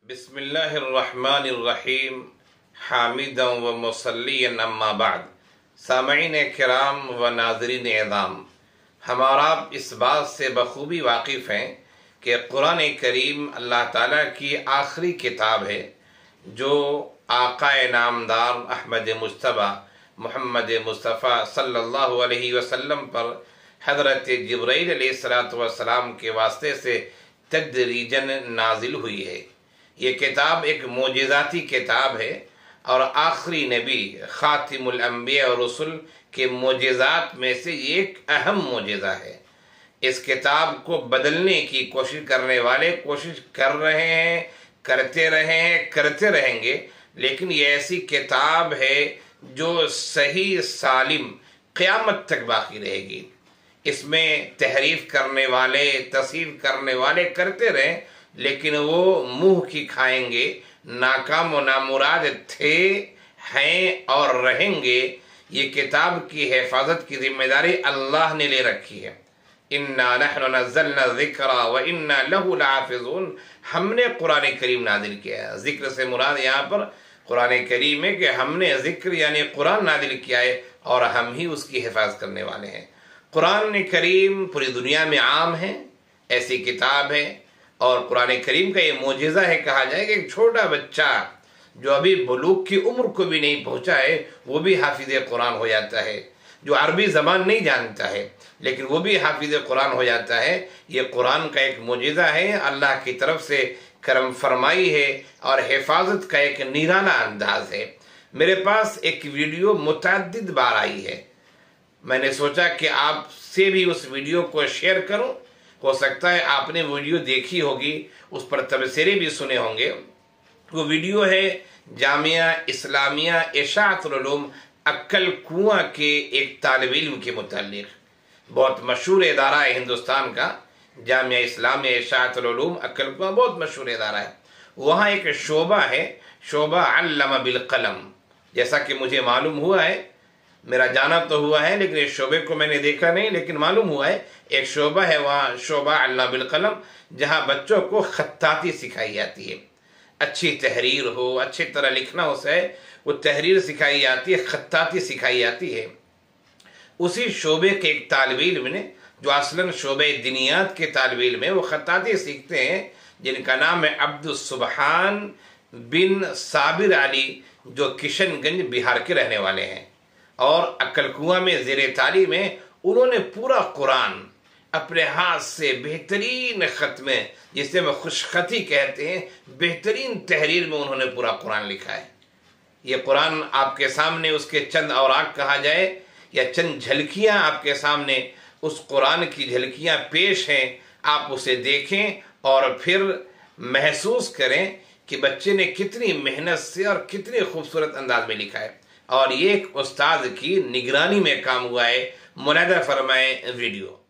बिस्मिल्लाहिर्रहमानिर्रहीम हामिदन व मुसल्लियन अम्मा बाद। सामईन किराम व नाज़रीन एज़ाम, हमारा इस बात से बखूबी वाकिफ़ हैं कि कुरान करीम अल्लाह ताला की आखिरी किताब है जो आक़ाए नामदार अहमद मुज्तबा मोहम्मद मुस्तफ़ा सल्लल्लाहु अलैहि वसल्लम पर हज़रत जिब्राईल अलैहिस्सलातु वस्सलाम के वास्ते से तदरीजन नाजिल हुई है। ये किताब एक मोजिज़ाती किताब है और आखिरी नबी ख़ातिमुल अंबिया और रसूल के मोजिज़ात में से एक अहम मोजिज़ा है। इस किताब को बदलने की कोशिश करने वाले कोशिश कर रहे हैं, करते रहे हैं, करते रहेंगे, लेकिन ये ऐसी किताब है जो सही सालिम क़यामत तक बाकी रहेगी। इसमें तहरीफ करने वाले, तस्हीफ करने वाले करते रहें, लेकिन वो मुंह की खाएंगे, नाकाम व नामुराद थे, हैं और रहेंगे। ये किताब की हिफाजत की जिम्मेदारी अल्लाह ने ले रखी है। इन्ना नहनु नज़्ज़लना ज़िक्रा व इन्ना लहु लहाफ़िज़ून। हमने कुरान करीम नाजिल किया है। ज़िक्र से मुराद यहाँ पर कुरान करीम है कि हमने ज़िक्र यानी कुरान नाजिल किया है और हम ही उसकी हिफाजत करने वाले हैं। कुरान करीम पूरी दुनिया में आम है, ऐसी किताब है और कुरान करीम का ये मोजिज़ा है। कहा जाए कि एक छोटा बच्चा जो अभी बुलूग की उम्र को भी नहीं पहुंचा है वो भी हाफिज़ कुरान हो जाता है, जो अरबी ज़बान नहीं जानता है लेकिन वो भी हाफिज़ कुरान हो जाता है। ये कुरान का एक मोजिज़ा है, अल्लाह की तरफ से करम फरमाई है और हिफाजत का एक निराला अंदाज है। मेरे पास एक वीडियो मुतअद्दिद बार आई है, मैंने सोचा कि आपसे भी उस वीडियो को शेयर करूं। हो सकता है आपने वीडियो देखी होगी, उस पर तबसरे भी सुने होंगे। वो वीडियो है जामिया इस्लामिया इशाअतुल उलूम अक्कल कुआं के एक तालिब इल्म के मुताल्लिक़। बहुत मशहूर इदारा है हिंदुस्तान का, जामिया इस्लामिया इशाअतुल उलूम अक्कल कुआं बहुत मशहूर इदारा है। वहाँ एक शोबा है, शोबा अल्लमा बिल कलम। जैसा कि मुझे मालूम हुआ है, मेरा जाना तो हुआ है लेकिन इस शोबे को मैंने देखा नहीं, लेकिन मालूम हुआ है एक शोबा है वहाँ, शोबा अल्लामा बिल कलम, जहाँ बच्चों को खत्ताती सिखाई जाती है। अच्छी तहरीर हो, अच्छी तरह लिखना हो से वो तहरीर सिखाई जाती है, खत्ताती सिखाई जाती है। उसी शोबे के एक तालिब इल्म ने, जो असलन शोबे दिनियात के तालिब इल्म है, वो खत्ताती सीखते हैं, जिनका नाम है अब्दुल सुबहान बिन साबिर अली, जो किशनगंज बिहार के रहने वाले हैं। और अक्कल कुआं में ज़ेरे तालीम में उन्होंने पूरा कुरान अपने हाथ से बेहतरीन ख़त में, जिसे हम खुशखती कहते हैं, बेहतरीन तहरीर में उन्होंने पूरा कुरान लिखा है। ये कुरान आपके सामने, उसके चंद औराक कहा जाए या चंद झलकियाँ आपके सामने उस कुरान की झलकियाँ पेश हैं। आप उसे देखें और फिर महसूस करें कि बच्चे ने कितनी मेहनत से और कितने खूबसूरत अंदाज में लिखा है। और ये एक उस्ताद की निगरानी में काम हुआ है। मुलाहिदा फरमाएं वीडियो।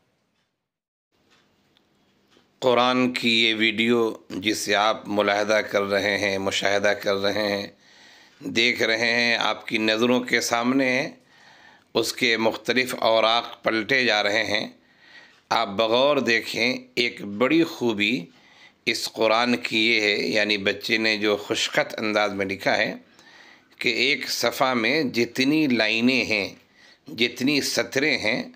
कुरान की ये वीडियो जिसे आप मुलाहिदा कर रहे हैं, मुशाहिदा कर रहे हैं, देख रहे हैं, आपकी नज़रों के सामने है। उसके मुख्तलिफ़ औराक पलटे जा रहे हैं। आप बगौर देखें, एक बड़ी खूबी इस कुरान की ये है, यानी बच्चे ने जो खुशखत अंदाज में लिखा है कि एक सफ़ा में जितनी लाइनें हैं, जितनी सतरें हैं,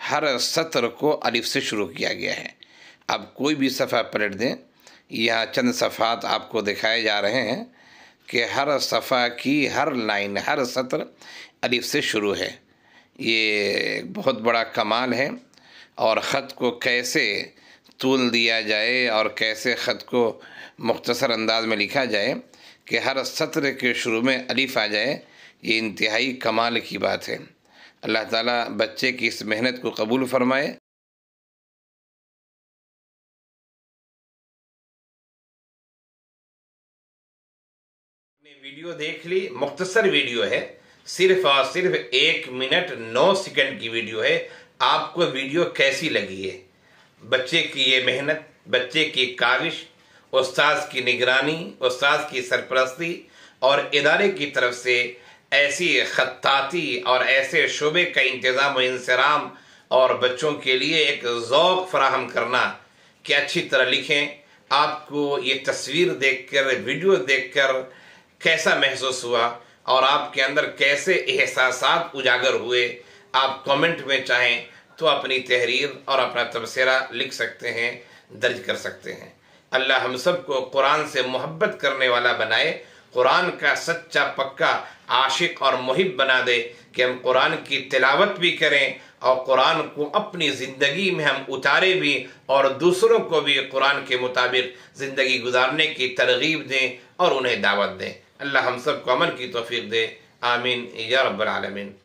हर सत्र को अलिफ से शुरू किया गया है। अब कोई भी सफ़ा पलट दें, यहाँ चंद सफ़ात आपको दिखाए जा रहे हैं कि हर सफ़ा की हर लाइन, हर सत्र अलिफ से शुरू है। ये बहुत बड़ा कमाल है। और ख़त को कैसे तूल दिया जाए और कैसे ख़त को मुख्तसर अंदाज में लिखा जाए कि हर सत्र के शुरू में अलिफ आ जाए, ये इंतहाई कमाल की बात है। अल्लाह ताला बच्चे की इस मेहनत को कबूल फरमाए। वीडियो देख ली, मुख्तसर वीडियो है, सिर्फ और सिर्फ 1 मिनट 9 सेकंड की वीडियो है। आपको वीडियो कैसी लगी है? बच्चे की ये मेहनत, बच्चे की काविश, उस्ताद की निगरानी, उस्ताद की सरपरस्ती और इदारे की तरफ से ऐसी खत्ताती और ऐसे शोबे का इंतज़ाम व इंसराम और बच्चों के लिए एक ज़ौक़ फराहम करना कि अच्छी तरह लिखें, आपको ये तस्वीर देखकर, वीडियो देखकर कैसा महसूस हुआ और आपके अंदर कैसे एहसासात उजागर हुए, आप कमेंट में चाहें तो अपनी तहरीर और अपना तबसरा लिख सकते हैं, दर्ज कर सकते हैं। अल्लाह हम सबको कुरान से मोहब्बत करने वाला बनाए, कुरान का सच्चा पक्का आशिक और मुहिब बना दे कि हम कुरान की तिलावत भी करें और कुरान को अपनी ज़िंदगी में हम उतारे भी और दूसरों को भी कुरान के मुताबिक ज़िंदगी गुजारने की तरगीब दें और उन्हें दावत दें। अल्लाह हम सबको अमल की तौफीक दे। आमीन या रब्बल आलमीन।